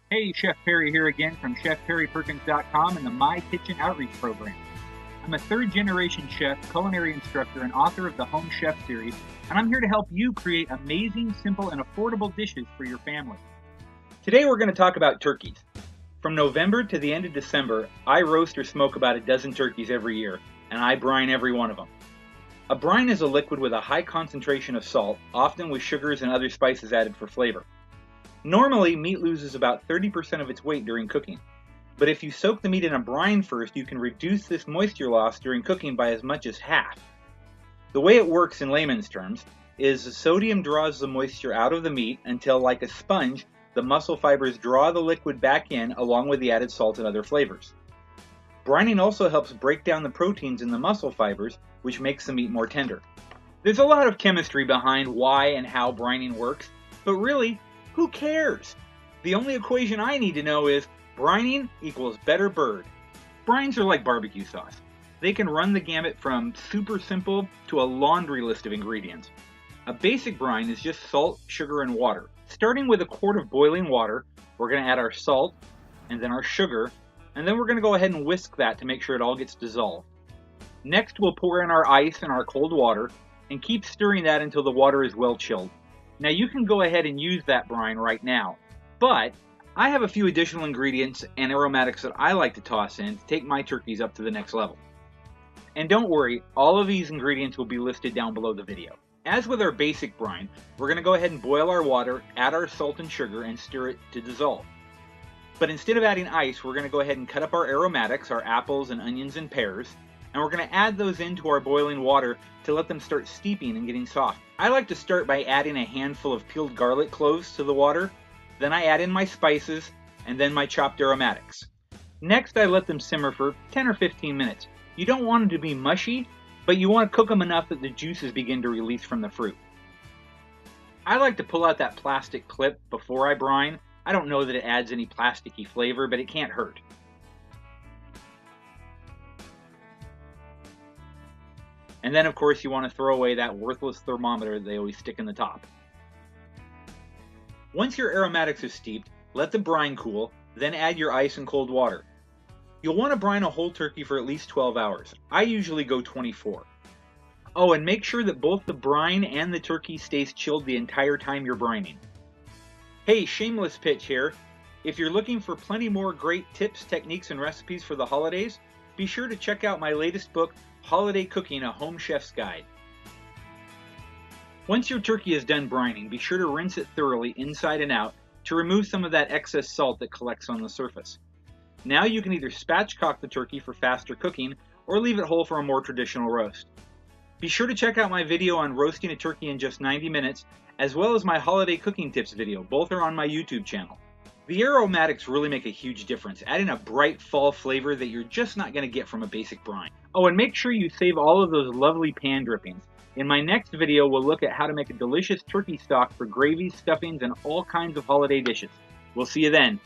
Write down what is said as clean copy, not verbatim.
Hey, Chef Perry here again from ChefPerryPerkins.com and the My Kitchen Outreach Program. I'm a third-generation chef, culinary instructor, and author of the Home Chef series, and I'm here to help you create amazing, simple, and affordable dishes for your family. Today we're going to talk about turkeys. From November to the end of December, I roast or smoke about a dozen turkeys every year, and I brine every one of them. A brine is a liquid with a high concentration of salt, often with sugars and other spices added for flavor. Normally, meat loses about 30% of its weight during cooking, but if you soak the meat in a brine first, you can reduce this moisture loss during cooking by as much as half. The way it works in layman's terms is the sodium draws the moisture out of the meat until, like a sponge, the muscle fibers draw the liquid back in along with the added salt and other flavors. Brining also helps break down the proteins in the muscle fibers, which makes the meat more tender. There's a lot of chemistry behind why and how brining works, but really, who cares? The only equation I need to know is brining equals better bird. Brines are like barbecue sauce. They can run the gamut from super simple to a laundry list of ingredients. A basic brine is just salt, sugar, and water. Starting with a quart of boiling water, we're going to add our salt, and then our sugar, and then we're going to go ahead and whisk that to make sure it all gets dissolved. Next, we'll pour in our ice and our cold water, and keep stirring that until the water is well chilled. Now you can go ahead and use that brine right now, but I have a few additional ingredients and aromatics that I like to toss in to take my turkeys up to the next level. And don't worry, all of these ingredients will be listed down below the video. As with our basic brine, we're going to go ahead and boil our water, add our salt and sugar, and stir it to dissolve. But instead of adding ice, we're going to go ahead and cut up our aromatics, our apples and onions and pears, and we're going to add those into our boiling water to let them start steeping and getting soft. I like to start by adding a handful of peeled garlic cloves to the water, then I add in my spices, and then my chopped aromatics. Next, I let them simmer for 10 or 15 minutes. You don't want them to be mushy, but you want to cook them enough that the juices begin to release from the fruit. I like to pull out that plastic clip before I brine. I don't know that it adds any plasticky flavor, but it can't hurt. And then, of course, you want to throw away that worthless thermometer they always stick in the top. Once your aromatics are steeped, let the brine cool, then add your ice and cold water. You'll want to brine a whole turkey for at least 12 hours. I usually go 24. Oh, and make sure that both the brine and the turkey stays chilled the entire time you're brining. Hey, shameless pitch here. If you're looking for plenty more great tips, techniques, and recipes for the holidays, be sure to check out my latest book, Holiday Cooking, A Home Chef's Guide. Once your turkey is done brining, be sure to rinse it thoroughly inside and out to remove some of that excess salt that collects on the surface. Now you can either spatchcock the turkey for faster cooking or leave it whole for a more traditional roast. Be sure to check out my video on roasting a turkey in just 90 minutes, as well as my holiday cooking tips video. Both are on my YouTube channel. The aromatics really make a huge difference, adding a bright fall flavor that you're just not going to get from a basic brine. Oh, and make sure you save all of those lovely pan drippings. In my next video, we'll look at how to make a delicious turkey stock for gravies, stuffings, and all kinds of holiday dishes. We'll see you then.